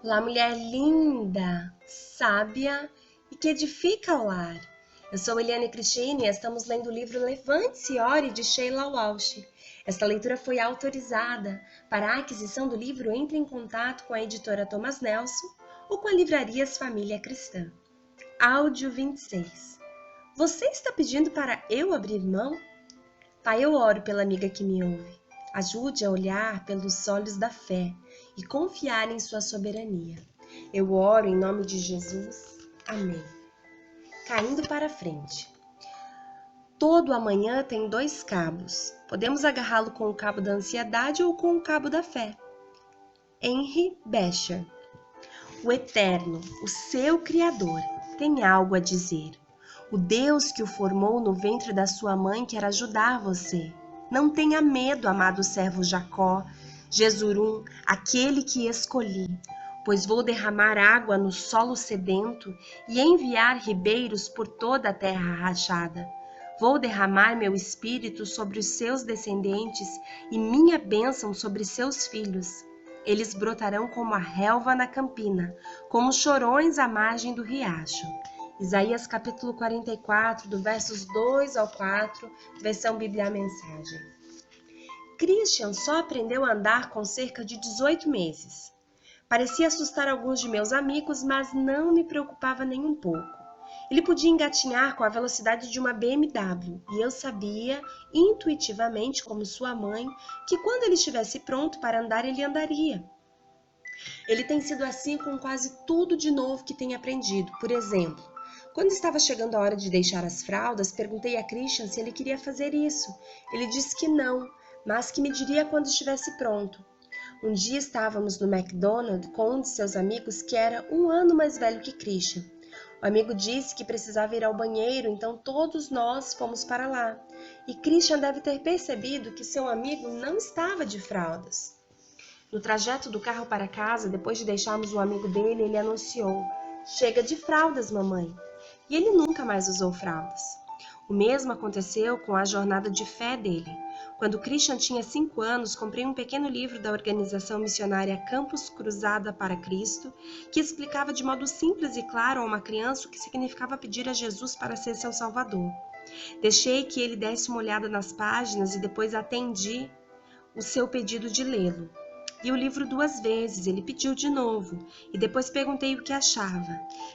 Olá, mulher linda, sábia e que edifica o lar. Eu sou Eliane Cristine e estamos lendo o livro Levante-se e Ore, de Sheila Walsh. Esta leitura foi autorizada. Para a aquisição do livro, entre em contato com a editora Thomas Nelson ou com a Livrarias Família Cristã. Áudio 26. Você está pedindo para eu abrir mão? Pai, eu oro pela amiga que me ouve. Ajude a olhar pelos olhos da fé e confiar em sua soberania. Eu oro em nome de Jesus. Amém. Caindo para frente. Todo amanhã tem dois cabos. Podemos agarrá-lo com o cabo da ansiedade ou com o cabo da fé. Henry Beecher. O Eterno, o seu Criador, tem algo a dizer. O Deus que o formou no ventre da sua mãe quer ajudar você. Não tenha medo, amado servo Jacó, Jesurum, aquele que escolhi, pois vou derramar água no solo sedento e enviar ribeiros por toda a terra rachada. Vou derramar meu espírito sobre os seus descendentes e minha bênção sobre seus filhos. Eles brotarão como a relva na campina, como chorões à margem do riacho. Isaías capítulo 44, do versos 2 ao 4, versão Bíblia Mensagem. Christian só aprendeu a andar com cerca de 18 meses. Parecia assustar alguns de meus amigos, mas não me preocupava nem um pouco. Ele podia engatinhar com a velocidade de uma BMW e eu sabia, intuitivamente, como sua mãe, que quando ele estivesse pronto para andar, ele andaria. Ele tem sido assim com quase tudo de novo que tem aprendido. Por exemplo, quando estava chegando a hora de deixar as fraldas, perguntei a Christian se ele queria fazer isso. Ele disse que não, mas que me diria quando estivesse pronto. Um dia estávamos no McDonald's com um de seus amigos que era 1 ano mais velho que Christian. O amigo disse que precisava ir ao banheiro, então todos nós fomos para lá. E Christian deve ter percebido que seu amigo não estava de fraldas. No trajeto do carro para casa, depois de deixarmos o amigo dele, ele anunciou: "Chega de fraldas, mamãe." E ele nunca mais usou fraldas. O mesmo aconteceu com a jornada de fé dele. Quando Christian tinha 5 anos, comprei um pequeno livro da organização missionária Campus Cruzada para Cristo, que explicava de modo simples e claro a uma criança o que significava pedir a Jesus para ser seu Salvador. Deixei que ele desse uma olhada nas páginas e depois atendi o seu pedido de lê-lo. Li o livro 2 vezes, ele pediu de novo, e depois perguntei o que achava.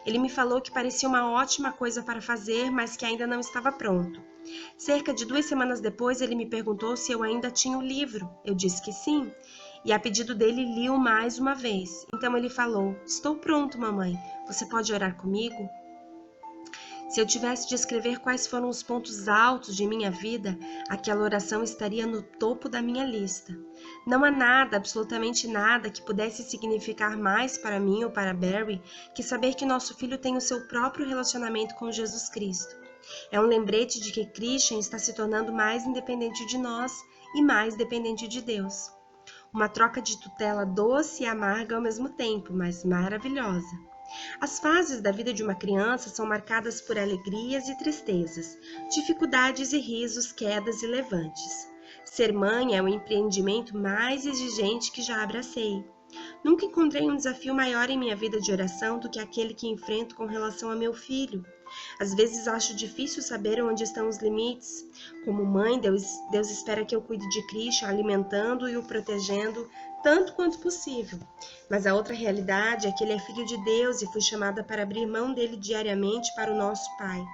Ele me falou que parecia uma ótima coisa para fazer, mas que ainda não estava pronto. Cerca de 2 semanas depois, ele me perguntou se eu ainda tinha o livro. Eu disse que sim, e a pedido dele li-o mais uma vez. Então ele falou: "Estou pronto, mamãe. Você pode orar comigo?" Se eu tivesse de escrever quais foram os pontos altos de minha vida, aquela oração estaria no topo da minha lista. Não há nada, absolutamente nada, que pudesse significar mais para mim ou para Barry que saber que nosso filho tem o seu próprio relacionamento com Jesus Cristo. É um lembrete de que Christian está se tornando mais independente de nós e mais dependente de Deus. Uma troca de tutela doce e amarga ao mesmo tempo, mas maravilhosa. As fases da vida de uma criança são marcadas por alegrias e tristezas, dificuldades e risos, quedas e levantes. Ser mãe é o empreendimento mais exigente que já abracei. Nunca encontrei um desafio maior em minha vida de oração do que aquele que enfrento com relação a meu filho. Às vezes acho difícil saber onde estão os limites. Como mãe, Deus espera que eu cuide de Christian, alimentando e o protegendo tanto quanto possível. Mas a outra realidade é que ele é filho de Deus e fui chamada para abrir mão dele diariamente para o nosso Pai.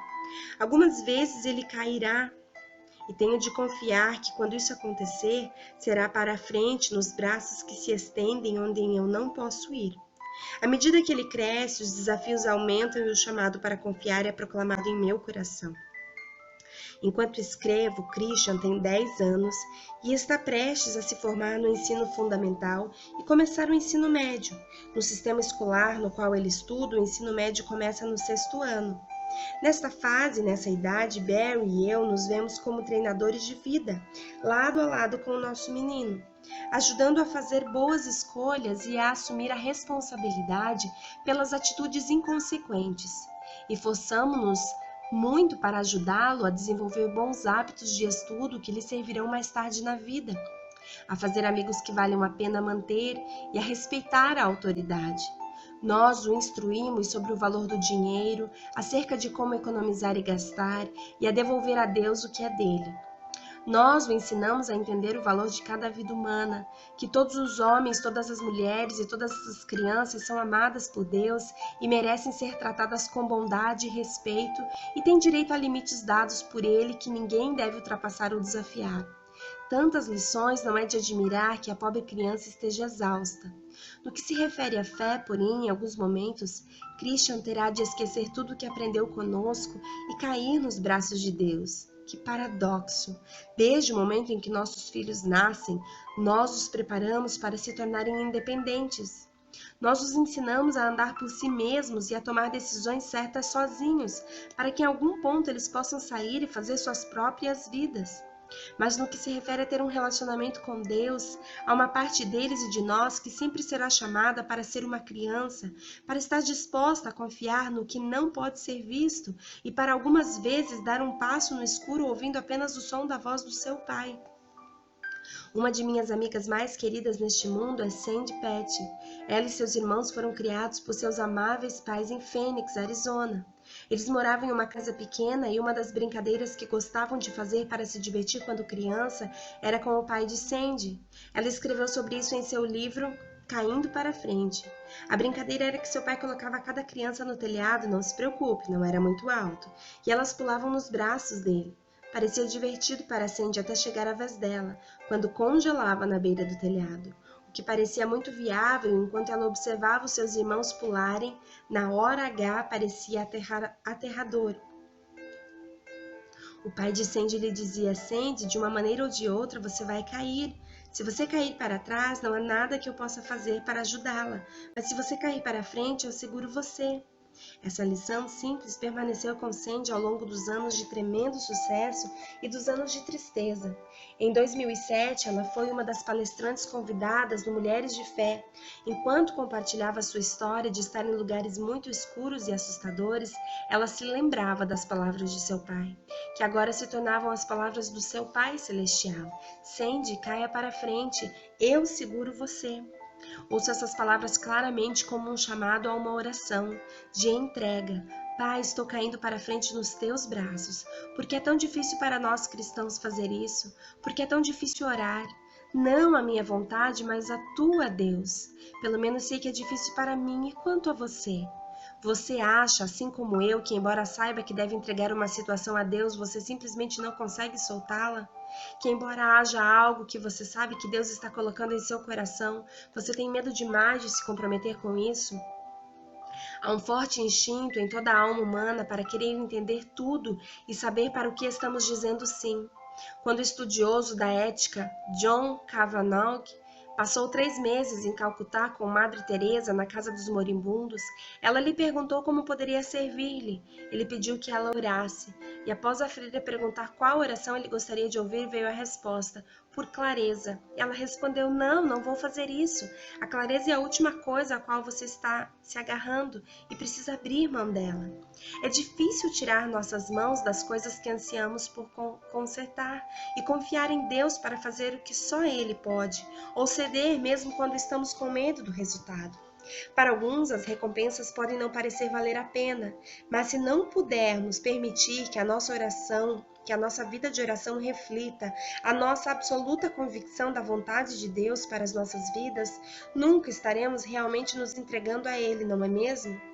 Algumas vezes ele cairá e tenho de confiar que quando isso acontecer, será para a frente, nos braços que se estendem onde eu não posso ir. À medida que ele cresce, os desafios aumentam e o chamado para confiar é proclamado em meu coração. Enquanto escrevo, Christian tem 10 anos e está prestes a se formar no ensino fundamental e começar o ensino médio. No sistema escolar no qual ele estuda, o ensino médio começa no 6º ano. Nesta fase, nessa idade, Barry e eu nos vemos como treinadores de vida, lado a lado com o nosso menino, ajudando a fazer boas escolhas e a assumir a responsabilidade pelas atitudes inconsequentes. E forçamo-nos muito para ajudá-lo a desenvolver bons hábitos de estudo que lhe servirão mais tarde na vida. a fazer amigos que valham a pena manter e a respeitar a autoridade. Nós o instruímos sobre o valor do dinheiro, acerca de como economizar e gastar, e a devolver a Deus o que é dele. Nós o ensinamos a entender o valor de cada vida humana, que todos os homens, todas as mulheres e todas as crianças são amadas por Deus e merecem ser tratadas com bondade e respeito e têm direito a limites dados por Ele que ninguém deve ultrapassar ou desafiar. Tantas lições, não é de admirar que a pobre criança esteja exausta. No que se refere à fé, porém, em alguns momentos, Christian terá de esquecer tudo o que aprendeu conosco e cair nos braços de Deus. Que paradoxo! Desde o momento em que nossos filhos nascem, nós os preparamos para se tornarem independentes. Nós os ensinamos a andar por si mesmos e a tomar decisões certas sozinhos, para que em algum ponto eles possam sair e fazer suas próprias vidas. Mas no que se refere a ter um relacionamento com Deus, há uma parte deles e de nós que sempre será chamada para ser uma criança, para estar disposta a confiar no que não pode ser visto e para algumas vezes dar um passo no escuro ouvindo apenas o som da voz do seu pai. Uma de minhas amigas mais queridas neste mundo é Sandy Patty. Ela e seus irmãos foram criados por seus amáveis pais em Phoenix, Arizona. Eles moravam em uma casa pequena e uma das brincadeiras que gostavam de fazer para se divertir quando criança era com o pai de Sandy. Ela escreveu sobre isso em seu livro Caindo para Frente. A brincadeira era que seu pai colocava cada criança no telhado, não se preocupe, não era muito alto, e elas pulavam nos braços dele. Parecia divertido para Sandy até chegar a vez dela, quando congelava na beira do telhado. O que parecia muito viável enquanto ela observava os seus irmãos pularem, na hora H parecia aterrador. O pai de Sandy lhe dizia: Sandy, de uma maneira ou de outra você vai cair. Se você cair para trás, não há nada que eu possa fazer para ajudá-la, mas se você cair para frente, eu seguro você. Essa lição simples permaneceu com Sandy ao longo dos anos de tremendo sucesso e dos anos de tristeza. Em 2007, ela foi uma das palestrantes convidadas no Mulheres de Fé. Enquanto compartilhava sua história de estar em lugares muito escuros e assustadores, ela se lembrava das palavras de seu pai, que agora se tornavam as palavras do seu Pai Celestial. Sandy, caia para frente, eu seguro você. Ouço essas palavras claramente como um chamado a uma oração de entrega. Pai, estou caindo para frente nos teus braços. Por que é tão difícil para nós cristãos fazer isso? Por que é tão difícil orar? Não a minha vontade, mas a tua, Deus. Pelo menos sei que é difícil para mim. E quanto a você? Você acha, assim como eu, que embora saiba que deve entregar uma situação a Deus, você simplesmente não consegue soltá-la? Que embora haja algo que você sabe que Deus está colocando em seu coração, você tem medo demais de se comprometer com isso? Há um forte instinto em toda a alma humana para querer entender tudo e saber para o que estamos dizendo sim. Quando o estudioso da ética John Kavanagh passou 3 meses em Calcutá com Madre Teresa na Casa dos Moribundos, ela lhe perguntou como poderia servir-lhe. Ele pediu que ela orasse, e após a freira perguntar qual oração ele gostaria de ouvir, veio a resposta: por clareza. Ela respondeu: não vou fazer isso. A clareza é a última coisa a qual você está se agarrando e precisa abrir mão dela. É difícil tirar nossas mãos das coisas que ansiamos por consertar e confiar em Deus para fazer o que só Ele pode, ou ceder mesmo quando estamos com medo do resultado. Para alguns, as recompensas podem não parecer valer a pena, mas se não pudermos permitir que a nossa oração, que a nossa vida de oração reflita a nossa absoluta convicção da vontade de Deus para as nossas vidas, nunca estaremos realmente nos entregando a Ele, não é mesmo?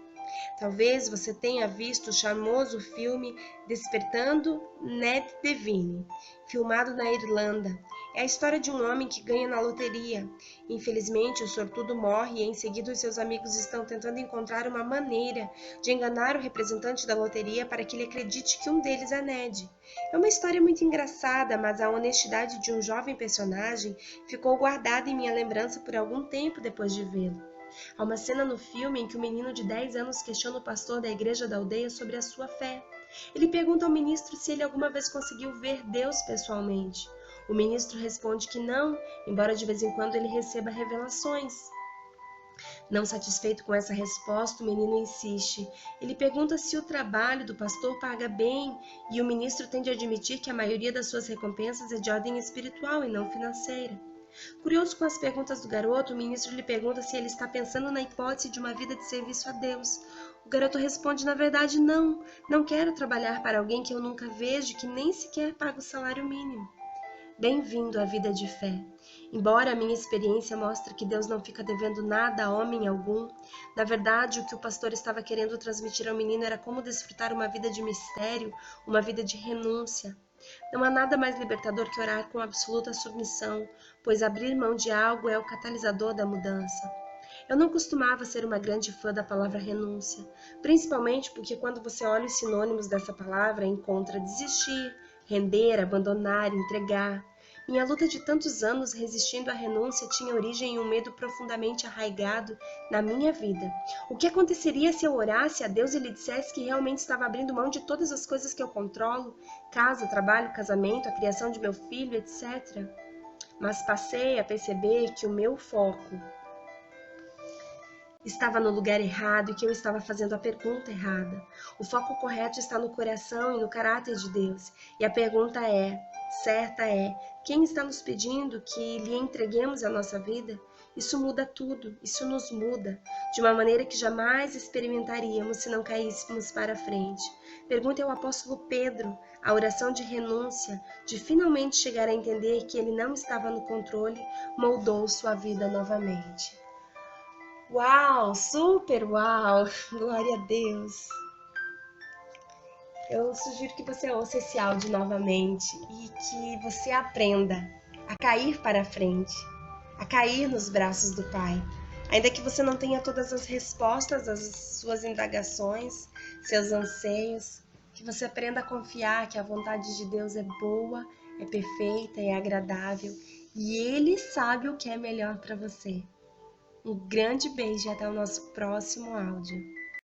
Talvez você tenha visto o charmoso filme Despertando Ned Devine, filmado na Irlanda. É a história de um homem que ganha na loteria. Infelizmente, o sortudo morre e em seguida os seus amigos estão tentando encontrar uma maneira de enganar o representante da loteria para que ele acredite que um deles é Ned. É uma história muito engraçada, mas a honestidade de um jovem personagem ficou guardada em minha lembrança por algum tempo depois de vê-lo. Há uma cena no filme em que um menino de 10 anos questiona o pastor da igreja da aldeia sobre a sua fé. Ele pergunta ao ministro se ele alguma vez conseguiu ver Deus pessoalmente. O ministro responde que não, embora de vez em quando ele receba revelações. Não satisfeito com essa resposta, o menino insiste. Ele pergunta se o trabalho do pastor paga bem, e o ministro tende a admitir que a maioria das suas recompensas é de ordem espiritual e não financeira. Curioso com as perguntas do garoto, o ministro lhe pergunta se ele está pensando na hipótese de uma vida de serviço a Deus. O garoto responde, na verdade, não. Não quero trabalhar para alguém que eu nunca vejo e que nem sequer paga o salário mínimo. Bem-vindo à vida de fé. Embora a minha experiência mostre que Deus não fica devendo nada a homem algum, na verdade, o que o pastor estava querendo transmitir ao menino era como desfrutar uma vida de mistério, uma vida de renúncia. Não há nada mais libertador que orar com absoluta submissão, pois abrir mão de algo é o catalisador da mudança. Eu não costumava ser uma grande fã da palavra renúncia, principalmente porque quando você olha os sinônimos dessa palavra, encontra desistir, render, abandonar, entregar. Minha luta de tantos anos resistindo à renúncia tinha origem em um medo profundamente arraigado na minha vida. O que aconteceria se eu orasse a Deus e lhe dissesse que realmente estava abrindo mão de todas as coisas que eu controlo? Casa, trabalho, casamento, a criação de meu filho, etc. Mas passei a perceber que o meu foco estava no lugar errado e que eu estava fazendo a pergunta errada. O foco correto está no coração e no caráter de Deus. E a pergunta certa é, quem está nos pedindo que lhe entreguemos a nossa vida? Isso muda tudo, isso nos muda, de uma maneira que jamais experimentaríamos se não caíssemos para frente. Pergunta ao apóstolo Pedro, a oração de renúncia, de finalmente chegar a entender que ele não estava no controle, moldou sua vida novamente. Uau, super uau, glória a Deus. Eu sugiro que você ouça esse áudio novamente e que você aprenda a cair para frente, a cair nos braços do Pai. Ainda que você não tenha todas as respostas às suas indagações, seus anseios, que você aprenda a confiar que a vontade de Deus é boa, é perfeita, é agradável e Ele sabe o que é melhor para você. Um grande beijo e até o nosso próximo áudio.